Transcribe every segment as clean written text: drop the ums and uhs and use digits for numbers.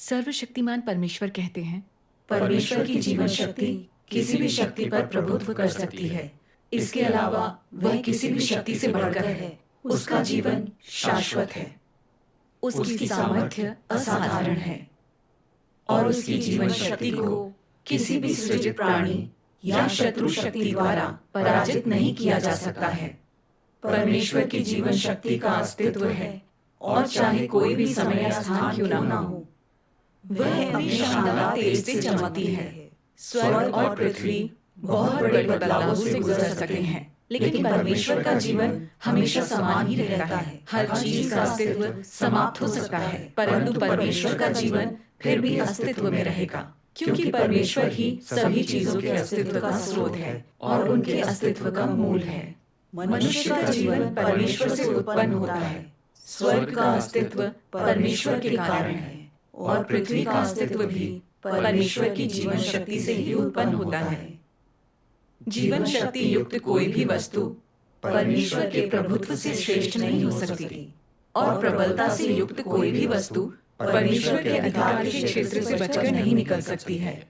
सर्वशक्तिमान परमेश्वर कहते हैं, परमेश्वर की जीवन शक्ति किसी भी शक्ति पर प्रभुत्व कर सकती है। इसके अलावा वह किसी भी शक्ति से बढ़कर है। उसका जीवन शाश्वत है। उसकी उसकी सामर्थ्य सामर्थ्य असाधारण असाधारण है। है और उसकी जीवन शक्ति को किसी भी सृजित प्राणी या शत्रु शक्ति द्वारा पराजित नहीं किया जा सकता है। परमेश्वर की जीवन शक्ति का अस्तित्व है और चाहे कोई भी समय या स्थान क्यों ना हो, वह अपने शानदार तेज से चमकती है। स्वर्ग और पृथ्वी बहुत बड़े बदलावों से गुजर सकते हैं, लेकिन परमेश्वर का जीवन हमेशा समान ही रहता है। हर चीज का अस्तित्व समाप्त हो सकता है, परंतु परमेश्वर का जीवन फिर भी अस्तित्व में रहेगा, क्योंकि परमेश्वर ही सभी चीजों के अस्तित्व का स्रोत है और उनके अस्तित्व का मूल है। मनुष्य का जीवन परमेश्वर से उत्पन्न होता है। स्वर्ग का अस्तित्व परमेश्वर के कारण है और पृथ्वी का अस्तित्व भी परमेश्वर की जीवन शक्ति से ही उत्पन्न होता है। जीवन शक्ति युक्त कोई भी वस्तु परमेश्वर के प्रभुत्व से श्रेष्ठ नहीं हो सकती और प्रबलता से युक्त कोई भी वस्तु परमेश्वर के अधिकार के क्षेत्र से बचकर नहीं निकल सकती है।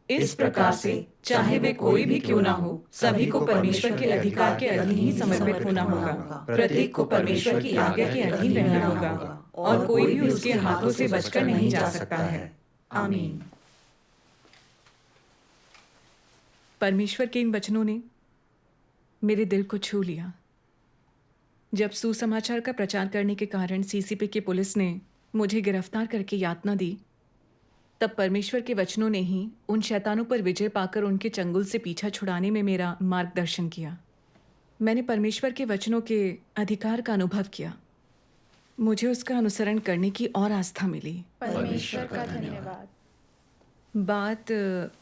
इस प्रकार से चाहे वे कोई भी क्यों ना हो, सभी को परमेश्वर के अधिकार के अधीन ही समर्पित होना होगा। प्रत्येक को परमेश्वर की आज्ञा के अधीन रहना होगा और कोई भी उसके हाथों से बचकर नहीं जा सकता है। आमीन। परमेश्वर के इन वचनों ने मेरे दिल को छू लिया। जब सुसमाचार का प्रचार करने के कारण सीसीपी की पुलिस ने मुझे गिरफ्तार करके यातना दी, तब परमेश्वर के वचनों ने ही उन शैतानों पर विजय पाकर उनके चंगुल से पीछा छुड़ाने में मेरा मार्गदर्शन किया। मैंने परमेश्वर के वचनों के अधिकार का अनुभव किया। मुझे उसका अनुसरण करने की और आस्था मिली। परमेश्वर का धन्यवाद। बात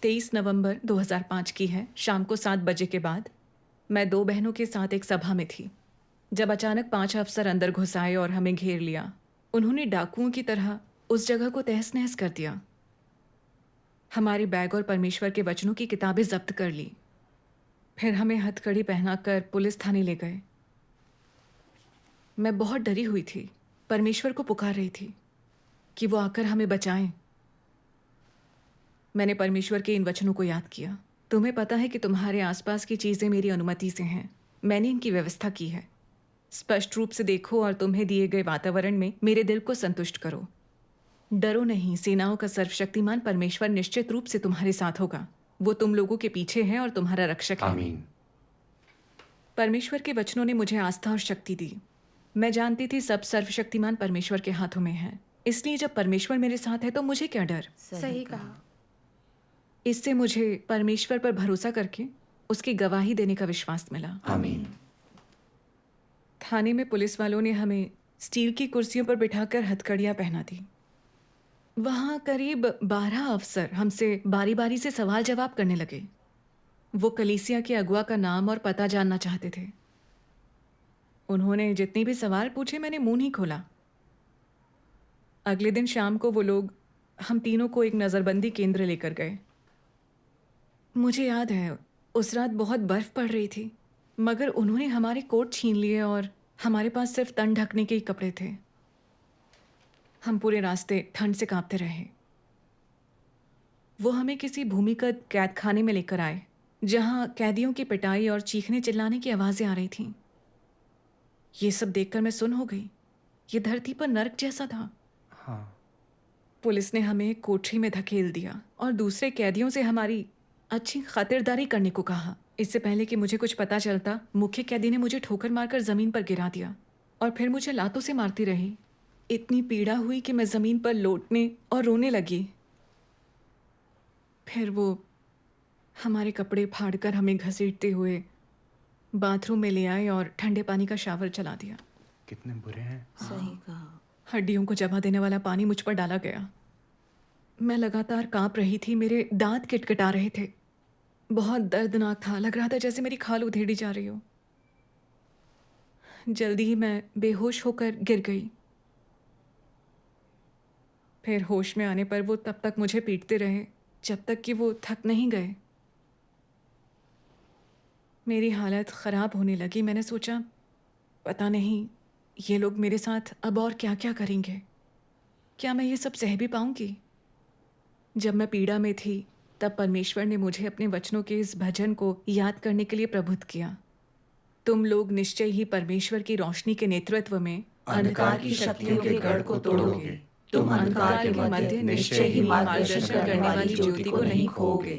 23 नवंबर 2005 की है। शाम को 7 बजे के बाद मैं 2 बहनों के साथ एक सभा में थी, जब अचानक 5 अफसर अंदर घुस आए और हमें घेर लिया। उन्होंने डाकुओं की तरह उस जगह को तहस नहस कर दिया। हमारे बैग और परमेश्वर के वचनों की किताबें जब्त कर ली। फिर हमें हथकड़ी पहनाकर पुलिस थाने ले गए। मैं बहुत डरी हुई थी, परमेश्वर को पुकार रही थी कि वो आकर हमें बचाएं। मैंने परमेश्वर के इन वचनों को याद किया। तुम्हें पता है कि तुम्हारे आसपास की चीज़ें मेरी अनुमति से हैं। मैंने इनकी व्यवस्था की है। स्पष्ट रूप से देखो और तुम्हें दिए गए वातावरण में मेरे दिल को संतुष्ट करो। डरो नहीं, सेनाओं का सर्वशक्तिमान परमेश्वर निश्चित रूप से तुम्हारे साथ होगा। वो तुम लोगों के पीछे है और तुम्हारा रक्षक है। आमीन। परमेश्वर के वचनों ने मुझे आस्था और शक्ति दी। मैं जानती थी सब सर्वशक्तिमान परमेश्वर के हाथों में है, इसलिए जब परमेश्वर मेरे साथ है तो मुझे क्या डर। सही कहा। इससे मुझे परमेश्वर पर भरोसा करके उसकी गवाही देने का विश्वास मिला। आमीन। थाने में पुलिस वालों ने हमें स्टील की कुर्सियों पर बिठाकर हथकड़ियां पहना दी। वहां करीब 12 अफसर हमसे बारी बारी से सवाल जवाब करने लगे। वो कलीसिया के अगुआ का नाम और पता जानना चाहते थे। उन्होंने जितने भी सवाल पूछे, मैंने मुंह नहीं खोला। अगले दिन शाम को वो लोग हम तीनों को एक नज़रबंदी केंद्र लेकर गए। मुझे याद है उस रात बहुत बर्फ पड़ रही थी, मगर उन्होंने हमारे कोट छीन लिए और हमारे पास सिर्फ तन ढकने के ही कपड़े थे। हम पूरे रास्ते ठंड से कांपते रहे। वो हमें किसी भूमिगत कैद खाने में लेकर आए, जहां कैदियों की पिटाई और चीखने चिल्लाने की आवाज़ें आ रही थीं। ये सब देखकर मैं सुन्न हो गई। ये धरती पर नर्क जैसा था। हाँ। पुलिस ने हमें एक कोठरी में धकेल दिया और दूसरे कैदियों से हमारी अच्छी खातिरदारी करने को कहा। इससे पहले कि मुझे कुछ पता चलता, मुख्य कैदी ने मुझे ठोकर मारकर ज़मीन पर गिरा दिया और फिर मुझे लातों से मारती रही। इतनी पीड़ा हुई कि मैं ज़मीन पर लोटने और रोने लगी। फिर वो हमारे कपड़े फाड़कर हमें घसीटते हुए बाथरूम में ले आए और ठंडे पानी का शावर चला दिया। कितने बुरे हैं। सही कहा। हड्डियों को जमा देने वाला पानी मुझ पर डाला गया। मैं लगातार कांप रही थी, मेरे दांत किटकिटा रहे थे। बहुत दर्दनाक था, लग रहा था जैसे मेरी खाल उधेड़ी जा रही हो। जल्दी ही मैं बेहोश होकर गिर गई। फिर होश में आने पर वो तब तक मुझे पीटते रहे जब तक कि वो थक नहीं गए। मेरी हालत ख़राब होने लगी। मैंने सोचा, पता नहीं ये लोग मेरे साथ अब और क्या क्या करेंगे। क्या मैं ये सब सह भी पाऊंगी? जब मैं पीड़ा में थी तब परमेश्वर ने मुझे अपने वचनों के इस भजन को याद करने के लिए प्रबुद्ध किया। तुम लोग निश्चय ही परमेश्वर की रोशनी के नेतृत्व में अंधकार की शक्तियों के गढ़ को तोड़ोगे। तुम अंधकार के मध्य निश्चय ही मार्गदर्शन करने वाली ज्योति को नहीं खोओगे।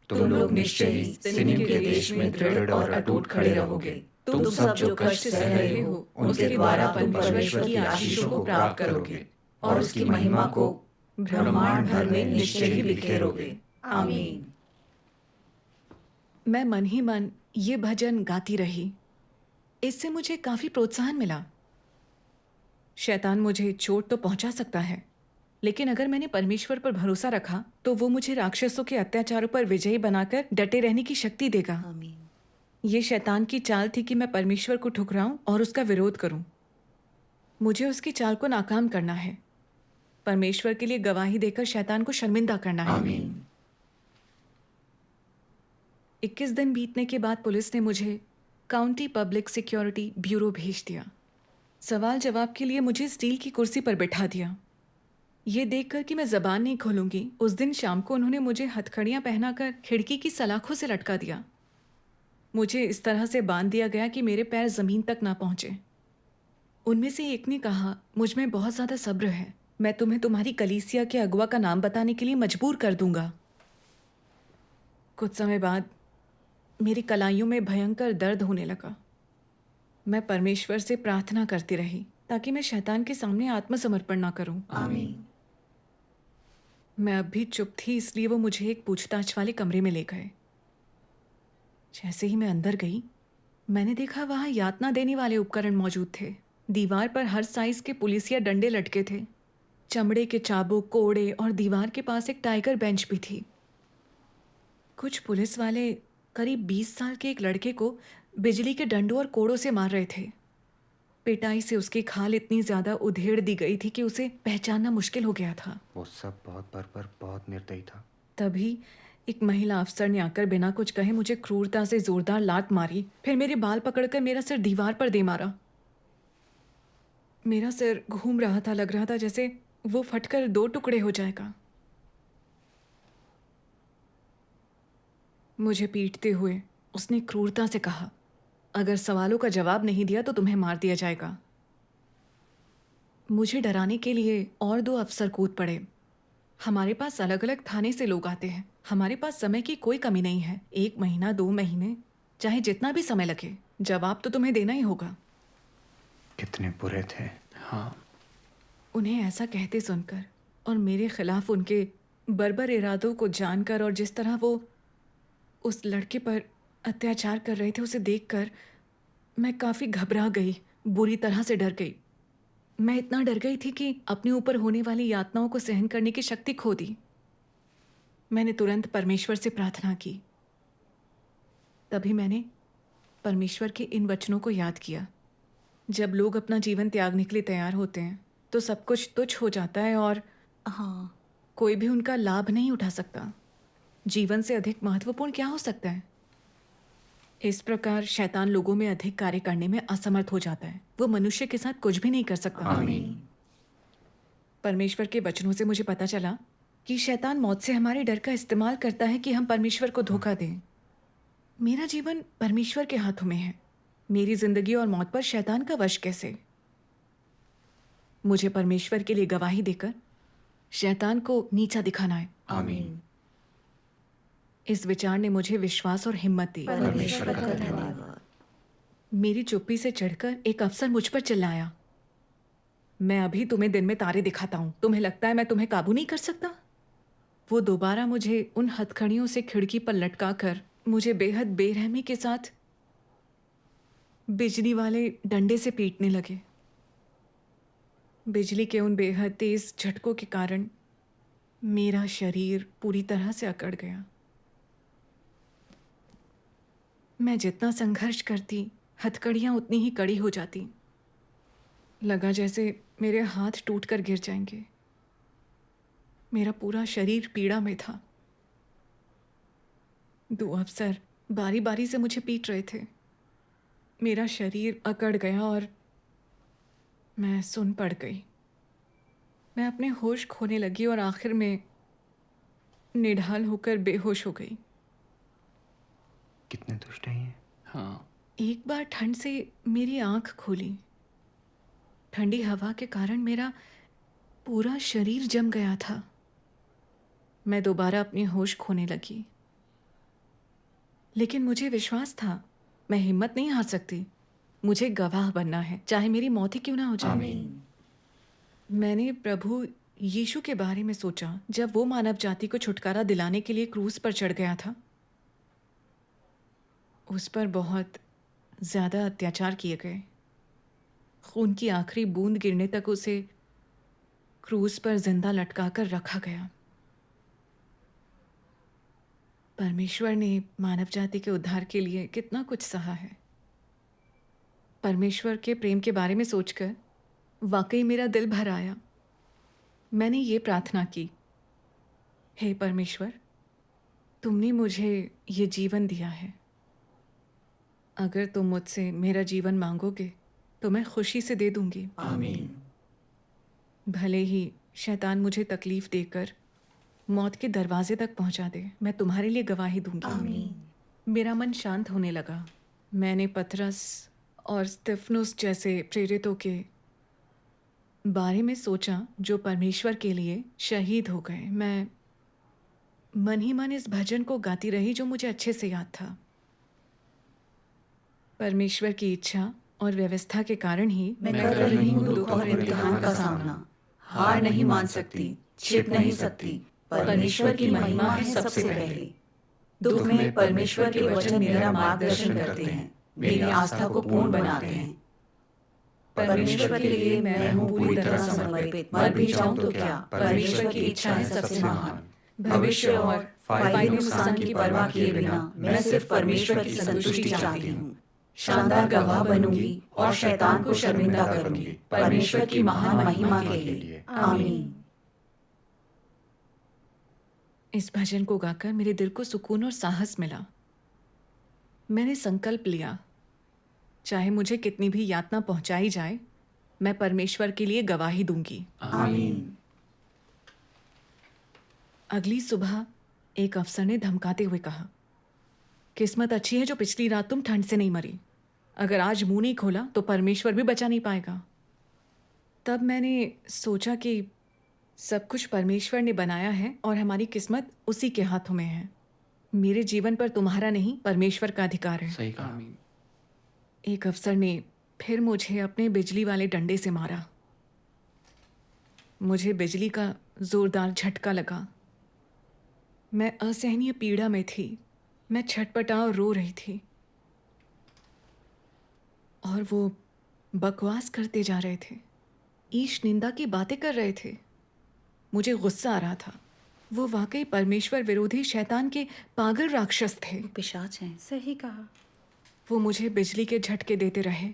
तुम लोग निश्चय ही सिने के देश में दृढ़ और अटूट खड़े रहोगे। तुम सब जो कष्ट सह रहे हो उनके द्वारा तुम परमेश्वर की आशीषों को प्राप्त करोगे और उसकी महिमा को ब्रह्मांड भर में निश्चय ही बिखेरोगे। आमीन। मैं मन ही मन ये भजन गाती रही। इससे मुझे काफी प्रोत्साहन मिला। शैतान मुझे चोट तो पहुंचा सकता है, लेकिन अगर मैंने परमेश्वर पर भरोसा रखा तो वो मुझे राक्षसों के अत्याचारों पर विजयी बनाकर डटे रहने की शक्ति देगा। आमीन। ये शैतान की चाल थी कि मैं परमेश्वर को ठुकराऊं और उसका विरोध करूं। मुझे उसकी चाल को नाकाम करना है, परमेश्वर के लिए गवाही देकर शैतान को शर्मिंदा करना है। आमीन। 21 दिन बीतने के बाद पुलिस ने मुझे काउंटी पब्लिक सिक्योरिटी ब्यूरो भेज दिया। सवाल जवाब के लिए मुझे स्टील की कुर्सी पर बैठा दिया। ये देखकर कि मैं जबान नहीं खोलूंगी, उस दिन शाम को उन्होंने मुझे हथकड़ियां पहनाकर खिड़की की सलाखों से लटका दिया। मुझे इस तरह से बांध दिया गया कि मेरे पैर जमीन तक ना पहुंचे। उनमें से एक ने कहा, मुझ में बहुत ज्यादा सब्र है, मैं तुम्हें तुम्हारी कलीसिया के अगुआ का नाम बताने के लिए मजबूर कर दूंगा। कुछ समय बाद मेरी कलाइयों में भयंकर दर्द होने लगा। मैं परमेश्वर से प्रार्थना करती रही ताकि मैं शैतान के सामने आत्मसमर्पण ना करूं। आमीन। मैं अब भी चुप थी, इसलिए वो मुझे एक पूछताछ वाले कमरे में ले गए। जैसे ही मैं अंदर गई, मैंने देखा वहां यातना देने वाले उपकरण मौजूद थे। दीवार पर हर साइज के पुलिसिया डंडे लटके थे, चमड़े के चाबुक, कोड़े, और दीवार के पास एक टाइगर बेंच भी थी। कुछ पुलिस वाले करीब 20 साल के एक लड़के को बिजली के डंडों और कोड़ों से मार रहे थे। पिटाई से उसकी खाल इतनी ज्यादा उधेड़ दी गई थी कि उसे पहचानना मुश्किल हो गया था। वो सब बहुत बर्बर, बहुत निर्दयी था। तभी एक महिला अफसर ने आकर बिना कुछ कहे मुझे क्रूरता से जोरदार लात मारी, फिर मेरे बाल पकड़कर मेरा सिर दीवार पर दे मारा। मेरा सिर घूम रहा था, लग रहा था जैसे वो फटकर 2 टुकड़े हो जाएगा। मुझे पीटते हुए उसने क्रूरता से कहा, अगर सवालों का जवाब नहीं दिया तो तुम्हें मार दिया जाएगा। मुझे डराने के लिए और 2 अफसर कूद पड़े। हमारे पास अलग अलग थाने से लोग आते हैं, हमारे पास समय की कोई कमी नहीं है। 1 महीना, 2 महीने, चाहे जितना भी समय लगे, जवाब तो तुम्हें देना ही होगा। कितने बुरे थे। हाँ। उन्हें ऐसा कहते सुनकर और मेरे खिलाफ उनके बर्बर इरादों को जानकर और जिस तरह वो उस लड़के पर अत्याचार कर रहे थे उसे देखकर मैं काफ़ी घबरा गई, बुरी तरह से डर गई। मैं इतना डर गई थी कि अपने ऊपर होने वाली यातनाओं को सहन करने की शक्ति खो दी। मैंने तुरंत परमेश्वर से प्रार्थना की। तभी मैंने परमेश्वर के इन वचनों को याद किया, जब लोग अपना जीवन त्यागने के लिए तैयार होते हैं तो सब कुछ तुच्छ हो जाता है और हाँ। कोई भी उनका लाभ नहीं उठा सकता। जीवन से अधिक महत्वपूर्ण क्या हो सकता है? इस प्रकार शैतान लोगों में अधिक कार्य करने में असमर्थ हो जाता है। वो मनुष्य के साथ कुछ भी नहीं कर सकता। आमीन। परमेश्वर के वचनों से मुझे पता चला कि शैतान मौत से हमारे डर का इस्तेमाल करता है कि हम परमेश्वर को धोखा दें। मेरा जीवन परमेश्वर के हाथों में है। मेरी जिंदगी और मौत पर शैतान का वश कैसे? मुझे परमेश्वर के लिए गवाही देकर शैतान को नीचा दिखाना है। आमीन। इस विचार ने मुझे विश्वास और हिम्मत दी। परमेश्वर का धन्यवाद। मेरी चुप्पी से चढ़कर एक अफसर मुझ पर चिल्लाया, मैं अभी तुम्हें दिन में तारे दिखाता हूं, तुम्हें लगता है मैं तुम्हें काबू नहीं कर सकता? वो दोबारा मुझे उन हथकड़ियों से खिड़की पर लटकाकर मुझे बेहद बेरहमी के साथ बिजली वाले डंडे से पीटने लगे। बिजली के उन बेहद तेज झटकों के कारण मेरा शरीर पूरी तरह से अकड़ गया। मैं जितना संघर्ष करती, हथकड़ियां उतनी ही कड़ी हो जाती। लगा जैसे मेरे हाथ टूटकर गिर जाएंगे। मेरा पूरा शरीर पीड़ा में था। 2 अफसर बारी बारी से मुझे पीट रहे थे। मेरा शरीर अकड़ गया और मैं सुन पड़ गई। मैं अपने होश खोने लगी और आखिर में निढाल होकर बेहोश हो गई। कितने दुष्ट हैं ये। हाँ। एक बार ठंड से मेरी आंख खुली। ठंडी हवा के कारण मेरा पूरा शरीर जम गया था। मैं दोबारा अपनी होश खोने लगी, लेकिन मुझे विश्वास था मैं हिम्मत नहीं हार सकती। मुझे गवाह बनना है, चाहे मेरी मौत ही क्यों ना हो जाए। आमीन। मैंने प्रभु यीशु के बारे में सोचा, जब वो मानव जाति को छुटकारा दिलाने के लिए क्रूस पर चढ़ गया था। उस पर बहुत ज़्यादा अत्याचार किए गए। खून की आखिरी बूंद गिरने तक उसे क्रूस पर जिंदा लटकाकर रखा गया। परमेश्वर ने मानव जाति के उद्धार के लिए कितना कुछ सहा है। परमेश्वर के प्रेम के बारे में सोचकर वाकई मेरा दिल भर आया। मैंने ये प्रार्थना की, हे परमेश्वर, तुमने मुझे ये जीवन दिया है। अगर तुम मुझसे मेरा जीवन मांगोगे तो मैं खुशी से दे दूंगी। आमीन। भले ही शैतान मुझे तकलीफ देकर मौत के दरवाजे तक पहुंचा दे, मैं तुम्हारे लिए गवाही दूंगी। आमीन। मेरा मन शांत होने लगा। मैंने पतरस और स्तिफनुस जैसे प्रेरितों के बारे में सोचा जो परमेश्वर के लिए शहीद हो गए। मैं मन ही मन इस भजन को गाती रही जो मुझे अच्छे से याद था। परमेश्वर की इच्छा और व्यवस्था के कारण ही मैं कर रही हूँ दुख और इम्तिहान का सामना। हार नहीं मान सकती, छिप नहीं सकती। परमेश्वर की महिमा है सबसे पहले। दुख में परमेश्वर के वचन मेरा मार्गदर्शन करते हैं, मेरी आस्था को पूर्ण बनाते हैं। परमेश्वर के लिए मैं हूँ पूरी तरह समर्पित। मर भी जाऊं तो क्या, परमेश्वर की इच्छा है सबसे महान। भविष्य और फायदे नुकसान की परवाह किए बिना मैं सिर्फ परमेश्वर की संतुष्टि चाहती हूँ। शानदार गवाह बनूंगी और शैतान को शर्मिंदा करूंगी, परमेश्वर की महान महिमा के लिए। आमीन। इस भजन को गाकर मेरे दिल को सुकून और साहस मिला। मैंने संकल्प लिया, चाहे मुझे कितनी भी यातना पहुंचाई जाए, मैं परमेश्वर के लिए गवाही दूंगी। आमीन। अगली सुबह एक अफसर ने धमकाते हुए कहा, किस्मत अच्छी है जो पिछली रात तुम ठंड से नहीं मरी। अगर आज मुंह नहीं खोला तो परमेश्वर भी बचा नहीं पाएगा। तब मैंने सोचा कि सब कुछ परमेश्वर ने बनाया है और हमारी किस्मत उसी के हाथों में है। मेरे जीवन पर तुम्हारा नहीं, परमेश्वर का अधिकार है। सही कहा। आमीन। एक अफसर ने फिर मुझे अपने बिजली वाले डंडे से मारा। मुझे बिजली का जोरदार झटका लगा। मैं असहनीय पीड़ा में थी। मैं छटपटा और रो रही थी और वो बकवास करते जा रहे थे, ईश निंदा की बातें कर रहे थे। मुझे गुस्सा आ रहा था। वो वाकई परमेश्वर विरोधी शैतान के पागल राक्षस थे। पिशाच हैं। सही कहा। वो मुझे बिजली के झटके देते रहे।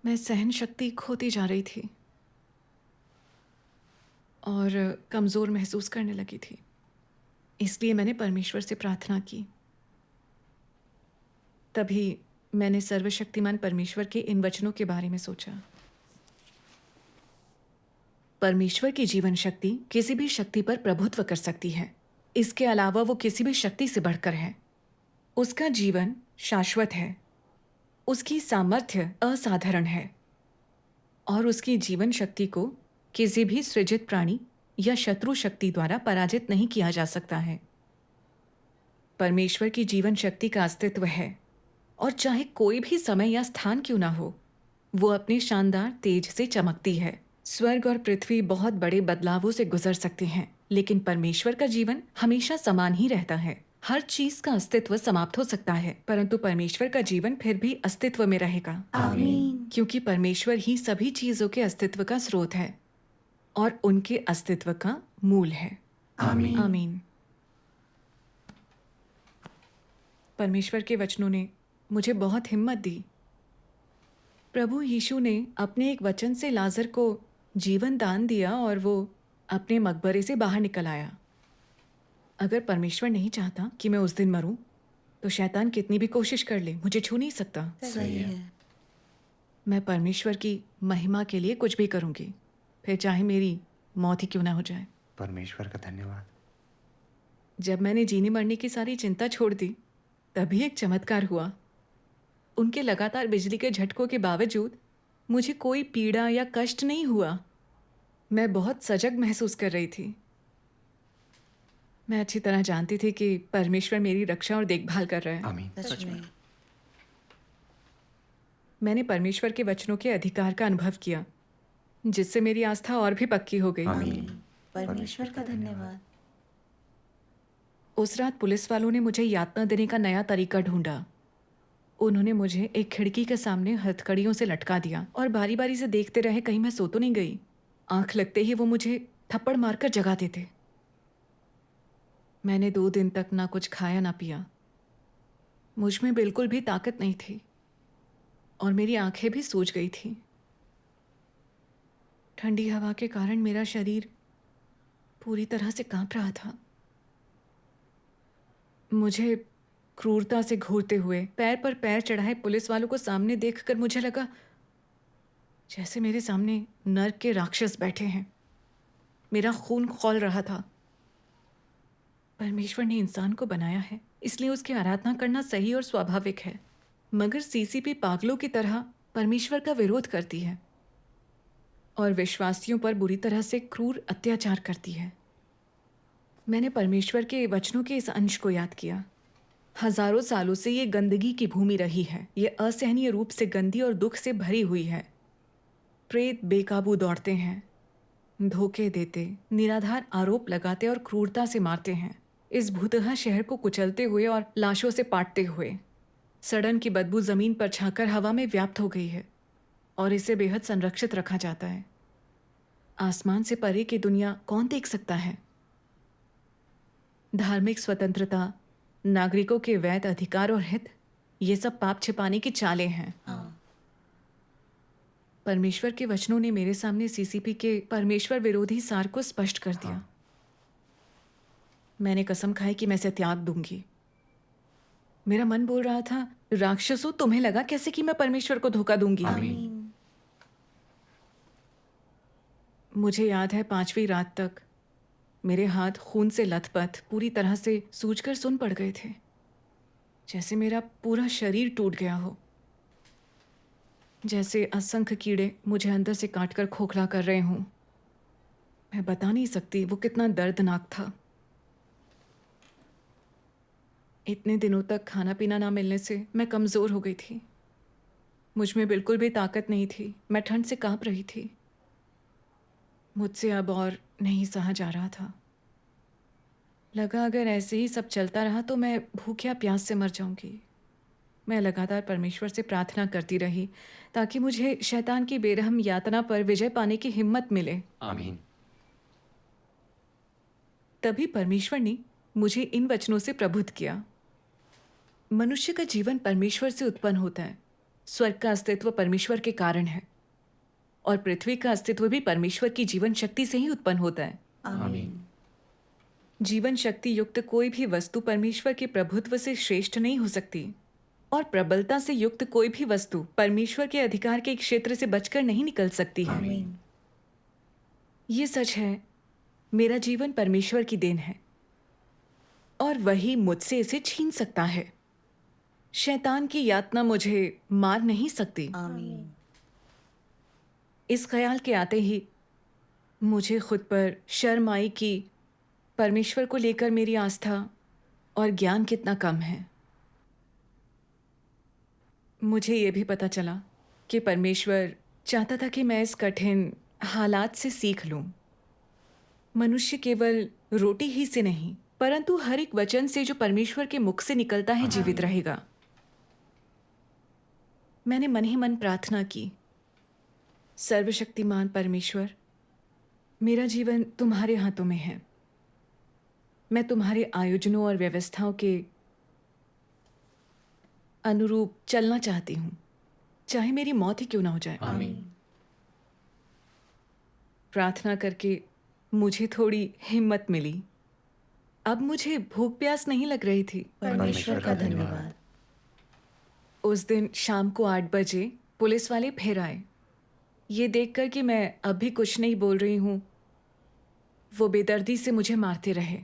मैं सहन शक्ति खोती जा रही थी और कमज़ोर महसूस करने लगी थी। इसलिए मैंने परमेश्वर से प्रार्थना की। तभी मैंने सर्वशक्तिमान परमेश्वर के इन वचनों के बारे में सोचा। परमेश्वर की जीवन शक्ति किसी भी शक्ति पर प्रभुत्व कर सकती है। इसके अलावा वो किसी भी शक्ति से बढ़कर है। उसका जीवन शाश्वत है। उसकी सामर्थ्य असाधारण है और उसकी जीवन शक्ति को किसी भी सृजित प्राणी या शत्रु शक्ति द्वारा पराजित नहीं किया जा सकता है। परमेश्वर की जीवन शक्ति का अस्तित्व है और चाहे कोई भी समय या स्थान क्यों ना हो, वो अपने शानदार तेज से चमकती है। स्वर्ग और पृथ्वी बहुत बड़े बदलावों से गुजर सकते हैं, लेकिन परमेश्वर का जीवन हमेशा समान ही रहता है। हर चीज का अस्तित्व समाप्त हो सकता है, परंतु परमेश्वर का जीवन फिर भी अस्तित्व में रहेगा। आमीन। क्योंकि परमेश्वर ही सभी चीजों के अस्तित्व का स्रोत है और उनके अस्तित्व का मूल है। आमीन। आमीन। परमेश्वर के वचनों ने मुझे बहुत हिम्मत दी। प्रभु यीशु ने अपने एक वचन से लाजर को जीवन दान दिया और वो अपने मकबरे से बाहर निकल आया। अगर परमेश्वर नहीं चाहता कि मैं उस दिन मरूं, तो शैतान कितनी भी कोशिश कर ले, मुझे छू नहीं सकता। सही है। मैं परमेश्वर की महिमा के लिए कुछ भी करूंगी, फिर चाहे मेरी मौत ही क्यों ना हो जाए। परमेश्वर का धन्यवाद। जब मैंने जीने मरने की सारी चिंता छोड़ दी, तभी एक चमत्कार हुआ। उनके लगातार बिजली के झटकों के बावजूद मुझे कोई पीड़ा या कष्ट नहीं हुआ। मैं बहुत सजग महसूस कर रही थी। मैं अच्छी तरह जानती थी कि परमेश्वर मेरी रक्षा और देखभाल कर रहा है। आमीन। सच में। मैंने परमेश्वर के वचनों के अधिकार का अनुभव किया, जिससे मेरी आस्था और भी पक्की हो गई। आमीन। परमेश्वर का धन्यवाद। उस रात पुलिस वालों ने मुझे यातना देने का नया तरीका ढूंढा। उन्होंने मुझे एक खिड़की के सामने हथकड़ियों से लटका दिया और बारी बारी से देखते रहे कहीं मैं सो तो नहीं गई। आंख लगते ही वो मुझे थप्पड़ मारकर जगा देते। मैंने 2 दिन तक ना कुछ खाया ना पिया। मुझ में बिल्कुल भी ताकत नहीं थी और मेरी आंखें भी सूज गई थी। ठंडी हवा के कारण मेरा शरीर पूरी तरह से कांप रहा था। मुझे क्रूरता से घूरते हुए पैर पर पैर चढ़ाए पुलिस वालों को सामने देखकर मुझे लगा जैसे मेरे सामने नर्क के राक्षस बैठे हैं। मेरा खून खौल रहा था। परमेश्वर ने इंसान को बनाया है, इसलिए उसकी आराधना करना सही और स्वाभाविक है। मगर सीसीपी पागलों की तरह परमेश्वर का विरोध करती है और विश्वासियों पर बुरी तरह से क्रूर अत्याचार करती है। मैंने परमेश्वर के वचनों के इस अंश को याद किया। हजारों सालों से ये गंदगी की भूमि रही है। ये असहनीय रूप से गंदी और दुख से भरी हुई है। प्रेत बेकाबू दौड़ते हैं, धोखे देते, निराधार आरोप लगाते और क्रूरता से मारते हैं। इस भूतहा शहर को कुचलते हुए और लाशों से पाटते हुए सड़न की बदबू जमीन पर छाकर हवा में व्याप्त हो गई है और इसे बेहद संरक्षित रखा जाता है। आसमान से परे की दुनिया कौन देख सकता है? धार्मिक स्वतंत्रता, नागरिकों के वैध अधिकार और हित, ये सब पाप छिपाने की चालें हैं। परमेश्वर के वचनों ने मेरे सामने सीसीपी के परमेश्वर विरोधी सार को स्पष्ट कर दिया। मैंने कसम खाई कि मैं इसे त्याग दूंगी। मेरा मन बोल रहा था, राक्षसों, तुम्हें लगा कैसे कि मैं परमेश्वर को धोखा दूंगी? आमीन। मुझे याद है 5वीं रात तक मेरे हाथ खून से लथपथ, पूरी तरह से सूजकर सुन पड़ गए थे, जैसे मेरा पूरा शरीर टूट गया हो। जैसे असंख्य कीड़े मुझे अंदर से काटकर खोखला कर रहे हों। मैं बता नहीं सकती वो कितना दर्दनाक था। इतने दिनों तक खाना पीना ना मिलने से मैं कमज़ोर हो गई थी। मुझ में बिल्कुल भी ताकत नहीं थी। मैं ठंड से कांप रही थी। मुझसे अब और नहीं सहा जा रहा था। लगा अगर ऐसे ही सब चलता रहा तो मैं भूख या प्यास से मर जाऊंगी। मैं लगातार परमेश्वर से प्रार्थना करती रही ताकि मुझे शैतान की बेरहम यातना पर विजय पाने की हिम्मत मिले। आमीन। तभी परमेश्वर ने मुझे इन वचनों से प्रबुद्ध किया। मनुष्य का जीवन परमेश्वर से उत्पन्न होता है। स्वर्ग का अस्तित्व परमेश्वर के कारण है और पृथ्वी का अस्तित्व भी परमेश्वर की जीवन शक्ति से ही उत्पन्न होता है। आमीन। जीवन शक्ति युक्त कोई भी वस्तु परमेश्वर के प्रभुत्व से श्रेष्ठ नहीं हो सकती और प्रबलता से युक्त कोई भी वस्तु परमेश्वर के अधिकार के क्षेत्र से बचकर नहीं निकल सकती है। आमीन। ये सच है, मेरा जीवन परमेश्वर की देन है और वही मुझसे इसे छीन सकता है। शैतान की यातना मुझे मार नहीं सकती। आमीन। इस ख्याल के आते ही मुझे खुद पर शर्म आई कि परमेश्वर को लेकर मेरी आस्था और ज्ञान कितना कम है। मुझे ये भी पता चला कि परमेश्वर चाहता था कि मैं इस कठिन हालात से सीख लूं। मनुष्य केवल रोटी ही से नहीं, परंतु हर एक वचन से जो परमेश्वर के मुख से निकलता है जीवित रहेगा। मैंने मन ही मन प्रार्थना की, सर्वशक्तिमान परमेश्वर, मेरा जीवन तुम्हारे हाथों में है। मैं तुम्हारे आयोजनों और व्यवस्थाओं के अनुरूप चलना चाहती हूँ, चाहे मेरी मौत ही क्यों ना हो जाए। आमीन। प्रार्थना करके मुझे थोड़ी हिम्मत मिली। अब मुझे भूख प्यास नहीं लग रही थी। परमेश्वर का धन्यवाद। उस दिन शाम को 8 बजे पुलिस वाले फिर आए। ये देखकर कि मैं अब भी कुछ नहीं बोल रही हूँ, वो बेदर्दी से मुझे मारते रहे।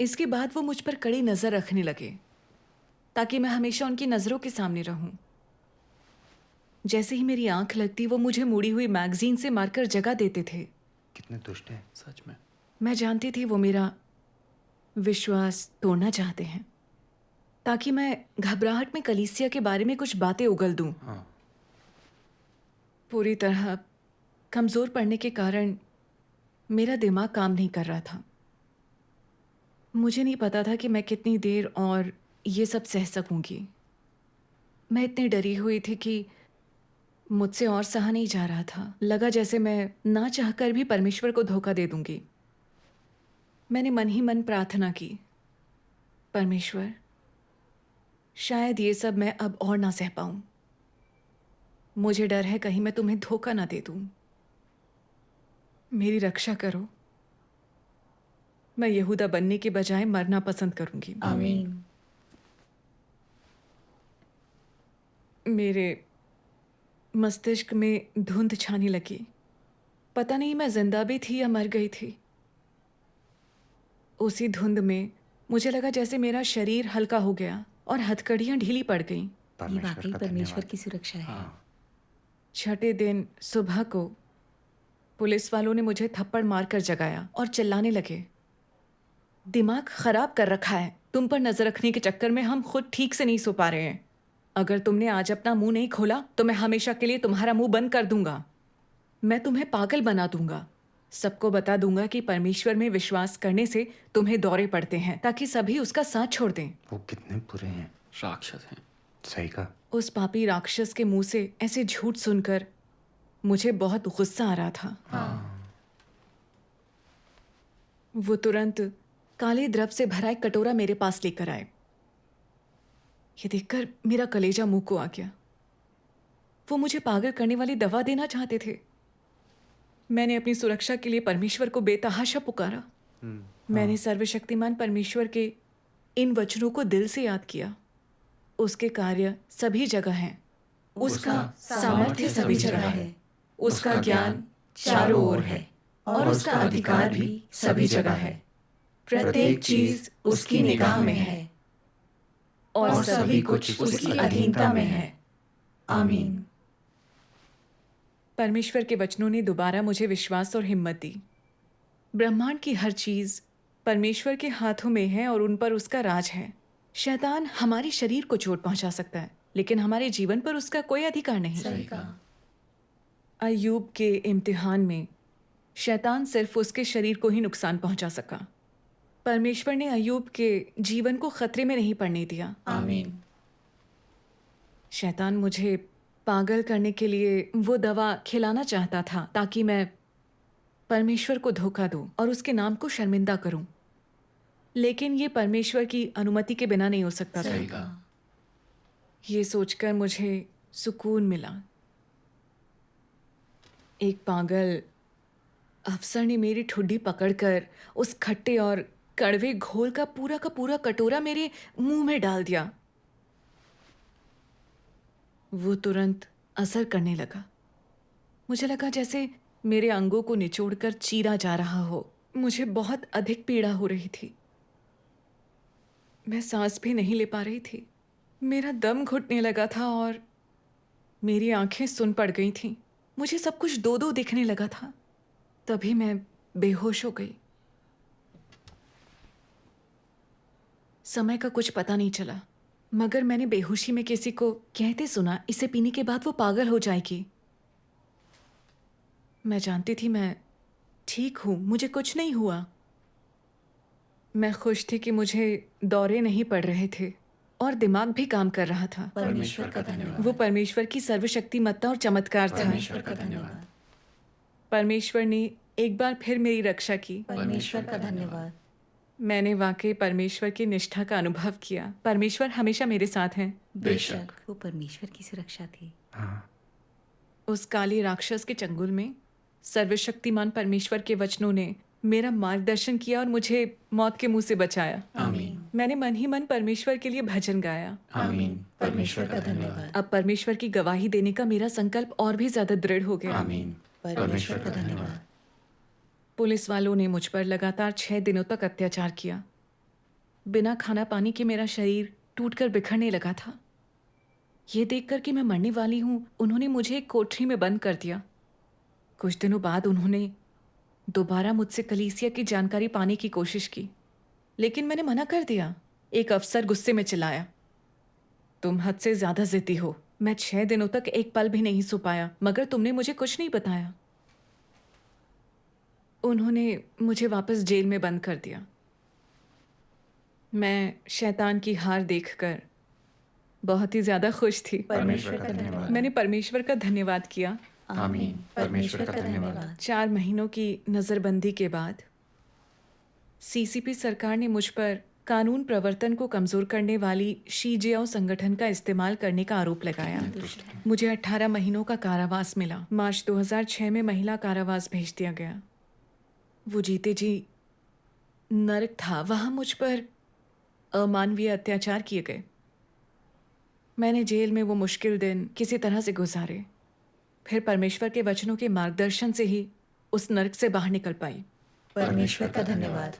इसके बाद वो मुझ पर कड़ी नज़र रखने लगे ताकि मैं हमेशा उनकी नज़रों के सामने रहूं। जैसे ही मेरी आंख लगती वो मुझे मुड़ी हुई मैगजीन से मारकर जगा देते थे। कितने दुष्ट हैं। सच में। मैं जानती थी वो मेरा विश्वास तोड़ना चाहते हैं ताकि मैं घबराहट में कलीसिया के बारे में कुछ बातें उगल दूं। हाँ। पूरी तरह कमज़ोर पड़ने के कारण मेरा दिमाग काम नहीं कर रहा था। मुझे नहीं पता था कि मैं कितनी देर और ये सब सह सकूंगी। मैं इतनी डरी हुई थी कि मुझसे और सहा नहीं जा रहा था। लगा जैसे मैं ना चाहकर भी परमेश्वर को धोखा दे दूंगी। मैंने मन ही मन प्रार्थना की, परमेश्वर शायद ये सब मैं अब और ना सह पाऊं। मुझे डर है कहीं मैं तुम्हें धोखा ना दे दूं। मेरी रक्षा करो। मैं यहूदा बनने के बजाय मरना पसंद करूंगी। आमीन। मेरे मस्तिष्क में धुंध छाने लगी। पता नहीं मैं जिंदा भी थी या मर गई थी। उसी धुंध में मुझे लगा जैसे मेरा शरीर हल्का हो गया और हथकड़ियां ढीली पड़ गईं। ये वाकई का परमेश्वर धन्यवाद। की सुरक्षा है। हाँ। छठे दिन सुबह को पुलिस वालों ने मुझे थप्पड़ मारकर जगाया और चिल्लाने लगे, दिमाग खराब कर रखा है। तुम पर नजर रखने के चक्कर में हम खुद ठीक से नहीं सो पा रहे हैं। अगर तुमने आज अपना मुंह नहीं खोला तो मैं हमेशा के लिए तुम्हारा मुंह बंद कर दूंगा। मैं तुम्हें पागल बना दूंगा। सबको बता दूंगा कि परमेश्वर में विश्वास करने से तुम्हें दौरे पड़ते हैं ताकि सभी उसका साथ छोड़ दें। वो कितने बुरे हैं। राक्षस हैं। सही कहा। उस पापी राक्षस के मुंह से ऐसे झूठ सुनकर मुझे बहुत गुस्सा आ रहा था। वो तुरंत काले द्रव से भरा एक कटोरा मेरे पास लेकर आए। ये देखकर मेरा कलेजा मुंह को आ गया। वो मुझे पागल करने वाली दवा देना चाहते थे। मैंने अपनी सुरक्षा के लिए परमेश्वर को बेतहाशा पुकारा। मैंने सर्वशक्तिमान परमेश्वर के इन वचनों को दिल से याद किया। उसके कार्य सभी जगह हैं। उसका सामर्थ्य सभी जगह है। उसका ज्ञान चारों ओर है और उसका अधिकार भी सभी जगह है। प्रत्येक चीज उसकी निगाह में है और सभी कुछ उसकी अधीनता में है। आमीन। परमेश्वर के वचनों ने दोबारा मुझे विश्वास और हिम्मत दी। ब्रह्मांड की हर चीज परमेश्वर के हाथों में है और उन पर उसका राज है। शैतान हमारे शरीर को चोट पहुंचा सकता है लेकिन हमारे जीवन पर उसका कोई अधिकार नहीं। सही कहा। अय्यूब के इम्तिहान में शैतान सिर्फ उसके शरीर को ही नुकसान पहुंचा सका। परमेश्वर ने अय्यूब के जीवन को खतरे में नहीं पड़ने दिया। आमीन। शैतान मुझे पागल करने के लिए वो दवा खिलाना चाहता था ताकि मैं परमेश्वर को धोखा दूं और उसके नाम को शर्मिंदा करूं। लेकिन ये परमेश्वर की अनुमति के बिना नहीं हो सकता था। सही कहा। ये सोचकर मुझे सुकून मिला। एक पागल अफसर ने मेरी ठुड्डी पकड़कर उस खट्टे और कड़वे घोल का पूरा कटोरा मेरे मुंह में डाल दिया। वो तुरंत असर करने लगा। मुझे लगा जैसे मेरे अंगों को निचोड़कर चीरा जा रहा हो। मुझे बहुत अधिक पीड़ा हो रही थी। मैं सांस भी नहीं ले पा रही थी। मेरा दम घुटने लगा था और मेरी आंखें सुन पड़ गई थीं। मुझे सब कुछ दो दो दिखने लगा था। तभी मैं बेहोश हो गई। समय का कुछ पता नहीं चला मगर मैंने बेहोशी में किसी को कहते सुना, इसे पीने के बाद वो पागल हो जाएगी। मैं जानती थी मैं ठीक हूं, मुझे कुछ नहीं हुआ। मैं खुश थी कि मुझे दौरे नहीं पड़ रहे थे और दिमाग भी काम कर रहा था। परमेश्वर का धन्यवाद। वो परमेश्वर की सर्वशक्तिमत्ता और चमत्कार था। परमेश्वर का धन्यवाद। परमेश्वर ने एक बार फिर मेरी रक्षा की। परमेश्वर का धन्यवाद। मैंने वाकई परमेश्वर की निष्ठा का अनुभव किया। परमेश्वर हमेशा मेरे साथ हैं। बेशक वो परमेश्वर की सुरक्षा थी। हाँ। उस काले राक्षस के चंगुल में सर्वशक्तिमान परमेश्वर के वचनों ने मेरा मार्गदर्शन किया और मुझे मौत के मुंह से बचाया। आमीन। मैंने मन ही मन परमेश्वर के लिए भजन गाया। आमीन। परमेश्वर का धन्यवाद। अब परमेश्वर की गवाही देने का मेरा संकल्प और भी ज्यादा दृढ़ हो गया। आमीन। परमेश्वर का धन्यवाद। पुलिस वालों ने मुझ पर लगातार 6 दिनों तक अत्याचार किया। बिना खाना पानी के मेरा शरीर टूटकर बिखरने लगा था। ये देखकर कि मैं मरने वाली हूँ, उन्होंने मुझे एक कोठरी में बंद कर दिया। कुछ दिनों बाद उन्होंने दोबारा मुझसे कलीसिया की जानकारी पाने की कोशिश की, लेकिन मैंने मना कर दिया। एक अफसर गुस्से में चिल्लाया, तुम हद से ज्यादा जिद्दी हो। मैं 6 दिनों तक एक पल भी नहीं सो पाया, मगर तुमने मुझे कुछ नहीं बताया। उन्होंने मुझे वापस जेल में बंद कर दिया। मैं शैतान की हार देखकर बहुत ही ज्यादा खुश थी। परमेश्वर का धन्यवाद। मैंने परमेश्वर का धन्यवाद किया। आमीन। परमेश्वर का धन्यवाद। 4 महीनों की नज़रबंदी के बाद सीसीपी सरकार ने मुझ पर कानून प्रवर्तन को कमज़ोर करने वाली शीजेओ संगठन का इस्तेमाल करने का आरोप लगाया। मुझे 18 महीनों का कारावास मिला। मार्च 2006 में महिला कारावास भेज दिया गया। वो जीते जी नरक था। वहाँ मुझ पर अमानवीय अत्याचार किए गए। मैंने जेल में वो मुश्किल दिन किसी तरह से गुजारे। फिर परमेश्वर के वचनों के मार्गदर्शन से ही उस नरक से बाहर निकल पाई। परमेश्वर का धन्यवाद।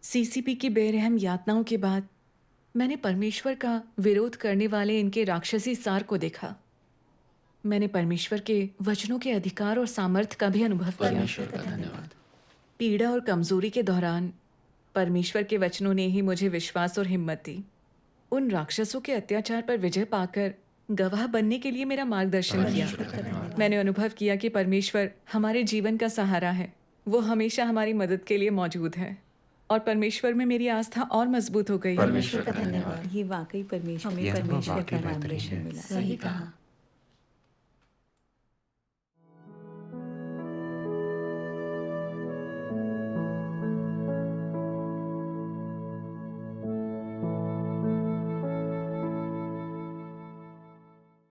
सीसीपी की बेरहम यातनाओं के बाद मैंने परमेश्वर का विरोध करने वाले इनके राक्षसी सार को देखा। मैंने परमेश्वर के वचनों के अधिकार और सामर्थ्य का भी अनुभव किया। परमेश्वर का धन्यवाद। पीड़ा और कमजोरी के दौरान परमेश्वर के वचनों ने ही मुझे विश्वास और हिम्मत दी। उन राक्षसों के अत्याचार पर विजय पाकर गवाह बनने के लिए मेरा मार्गदर्शन किया। मैंने अनुभव किया कि परमेश्वर हमारे जीवन का सहारा है। वो हमेशा हमारी मदद के लिए मौजूद है और परमेश्वर में मेरी आस्था और मजबूत हो गई। परमेश्वर का धन्यवाद। ये वाकई परमेश्वर हमें यह अनुभव परमेश्वर वाकई का बेहतरीन मार्गदर्शन है। मिला। सही कहा।